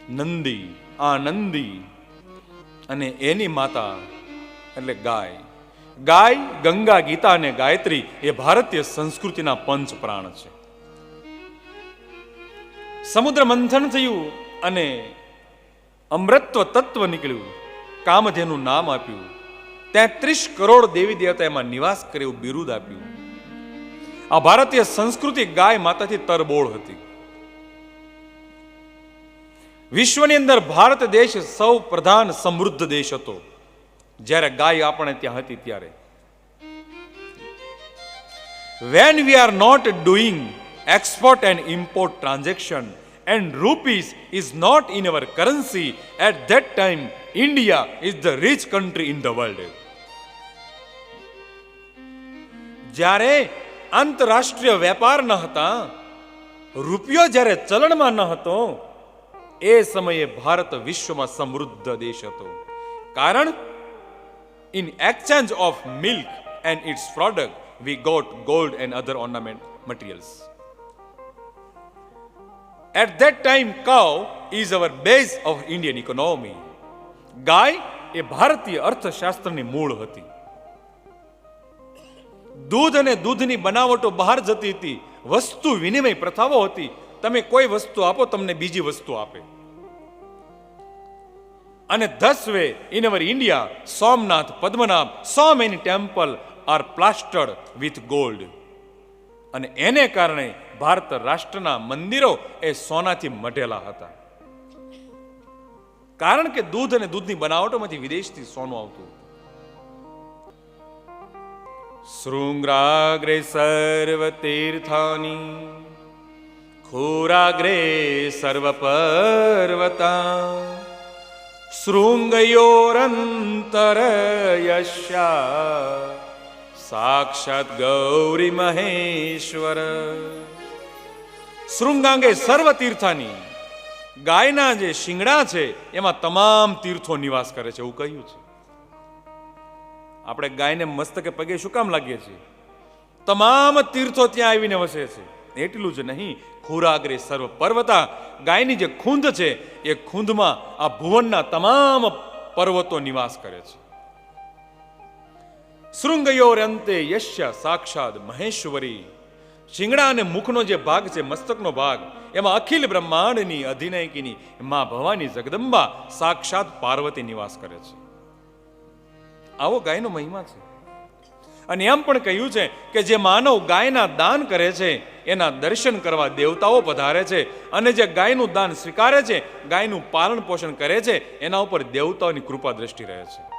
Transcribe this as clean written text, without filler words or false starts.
નંદી, આ નંદી અને એની માતા એટલે ગાય. ગાય, ગંગા, ગીતા અને ગાયત્રી એ ભારતીય સંસ્કૃતિના પંચ પ્રાણ છે. સમુદ્ર મંથન થયું અને અમૃતત્વ તત્વ નીકળ્યું, કામધેનું નામ આપ્યું, 33 કરોડ દેવી દેવતા એમાં નિવાસ કરે એવું બિરુદ આપ્યું. આ ભારતીય સંસ્કૃતિ ગાય માતાથી તરબોળ હતી. વિશ્વની અંદર ભારત દેશ સૌ પ્રધાન સમૃદ્ધ દેશ હતો જ્યારે ગાય આપણે ત્યાં હતી ત્યારે. When we are not doing export and import transaction and rupees is not in our currency, at that time India is the rich country in the world. જ્યારે આંતરરાષ્ટ્રીય વેપાર ન હતા, રૂપિયો જ્યારે ચલણમાં ન હતો, એ સમયે ભારત વિશ્વમાં સમૃદ્ધ દેશ હતો. કારણ in exchange of milk and its product we got gold and other ornament materials. At that time cow is our base of Indian economy. ગાય એ ભારતીય અર્થશાસ્ત્રની મૂળ હતી. દૂધ અને દૂધની બનાવટો બહાર જતી હતી, વસ્તુ વિનિમય પ્રથાઓ હતી. તમે કોઈ વસ્તુ આપો, તમને બીજી વસ્તુ આપે. અને thus way in our India, Somnath, Padmanabh, so many temple are plastered with gold. અને એને કારણે ભારત રાષ્ટ્રના મંદિરો એ સોનાથી મઢેલા હતા. કારણ કે દૂધ અને દૂધની બનાવટોમાંથી વિદેશથી સોનું આવતું. શૃંગાગ્રે સર્વ તીર્થાની ખોરાગ્રે સર્વ પર્વતા શૃંગયોરંતર યશ્યા સાક્ષાત ગૌરી મહેશ્વર. શૃંગાંગે સર્વ તીર્થાની, ગાયના જે શિંગડા છે એમાં તમામ તીર્થો નિવાસ કરે છે એવું કહ્યું છે. આપણે ગાયને મસ્તકે પગે શું કામ લાગીએ છીએ? તમામ તીર્થો ત્યાં આવીને વસે છે. એટલું જ નહીં, ખોરાગ્રે સર્વ પર્વતા, ગાયની જે ખૂંદ છે એ ખૂંદમાં આ ભુવનના તમામ પર્વતો નિવાસ કરે છે. શૃંગયોર અંતે યશ્ય સાક્ષાત મહેશ્વરી. શિંગડા અને મુખનો જે ભાગ છે, મસ્તકનો ભાગ, એમાં અખિલ બ્રહ્માંડની અધિનાયકીની મા ભવાની જગદંબા સાક્ષાત પાર્વતી નિવાસ કરે છે. આવો ગાયનો મહિમા છે. અને એમ પણ કહ્યું છે કે જે માનવ ગાયના દાન કરે છે એના દર્શન કરવા દેવતાઓ પધારે છે, અને જે ગાયનું દાન સ્વીકારે છે, ગાયનું પાલન પોષણ કરે છે, એના ઉપર દેવતાઓની કૃપા દ્રષ્ટિ રહે છે.